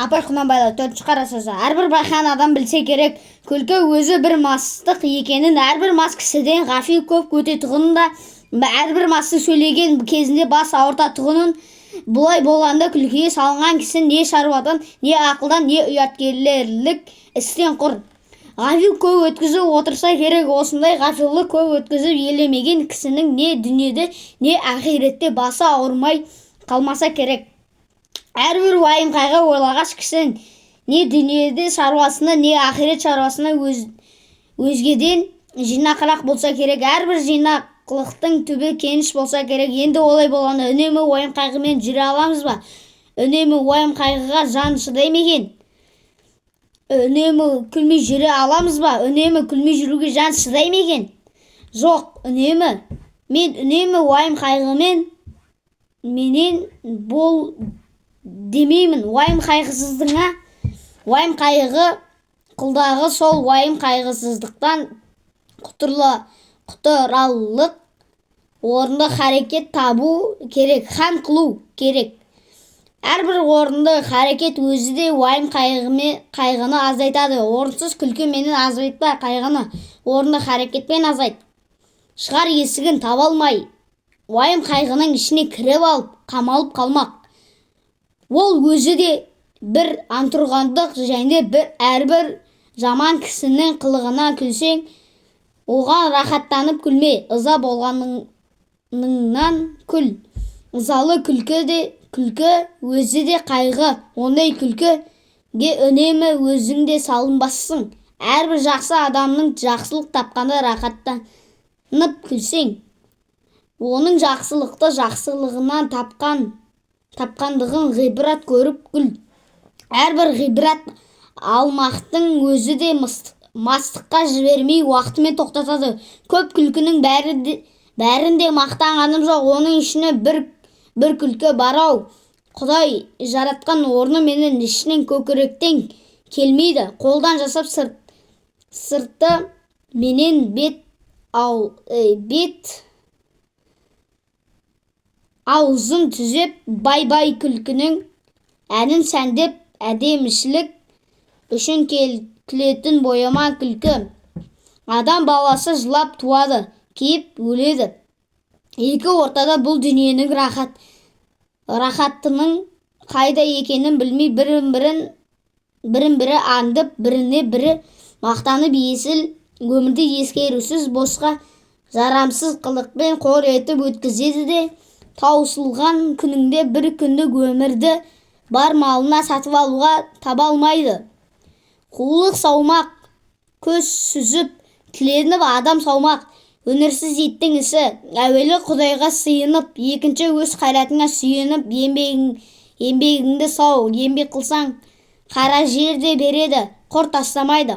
Апай Құнанбайұлы 4-ші қара сөзі. Әрбір байқаған адам білсе керек, күлкі өзі бір мастық екенін, әрбір мас кісіден ғафи көп өтетұғынын да, әрбір масты сөйлеген кезінде бас ауыртатұғынын, бұлай болғанда күлкіге салынған кісі не шаруадан, не ақылдан, не ұяткерлік істен құр. Ғафи көп өткізіп отырса керек, осындай ғафилы көп өткізіп елемеген кісінің не дүниеде, не ақиретте басы ауырмай қалмаса керек. Әрбір уайым қайғы ойлағаш кісінің не дүниеде шаруасына, не ақирет шаруасына өзгеден жинақырақ болса керек. Әрбір жинақылықтың түбі кеніш болса керек. Енді олай болғанда үнемі уайым қайғымен жүре аламыз ба? Үнемі уайым қайғыға жан шыдай ма екен? Үнемі күлмей жүре аламыз ба? Үнемі күлмей жүруге жан шыдай ма екен? Жоқ, мен үнемі уайым қайғымен менен бол демеймін. Уайым қайғысыздыңа, уайым қайғы құлдағы сол уайым қайғысыздықтан құтыралық орынды харекет табу керек, хан қылу керек. Әрбір орынды харекет өзі де уайым қайғыны азайтады. Орынсыз күлкі менен азайтпа қайғыны, орынды харекетпен азайт. Шығар есігін таба алмай, уайым қайғының ішіне кіріп алып, қамалып қалмақ. Ол өзі де бір антұрғандық және әрбір жаман кісінің қылығына күлсең, оған рахаттанып күлме, ыза болғаныңнан күл. Ызалы күлкі өзі де қайғы, ондай күлкіге үнемі өзің де салынбассың. Әрбір жақсы адамның жақсылық тапқанда рахаттанып күлсең, оның жақсылығынан тапқандығын ғибрат көріп күл. Әрбір ғибрат алмақтың өзі де мастыққа жібермей уақытымен тоқтатады. Көп күлкінің бәрінде мақтанғаным жоқ, оның ішіне бір күлкі бар-ау. Құдай жаратқан орны менің ішінен көкіректен келмейді. Қолдан жасап сырты менен бет аузын түзеп, бай-бай күлкінің әнін сәндеп, әдемішілік үшін күлетін бояма күлкі. Адам баласы жылап туады, кейіп өледі. Екі ортада бұл дүниенің рахатының қайда екенін білмей, бірін-бірі аңдып, біріне-бірі мақтанып, есіл өмірді ескерусіз босқа жарамсыз қылықпен қор етіп өткізеді де, таусылған күніңде бір күндік өмірді бар малына сатып алуға таба алмайды. Қулық саумақ, көз сүзіп, тіленіп адам саумақ. Өнерсіз еттің ісі, әуелі Құдайға сыйынып, екінші өз қайратыңа сүйеніп, еңбегіңді сау, еңбек қылсаң, қара жер де береді, құр тастамайды.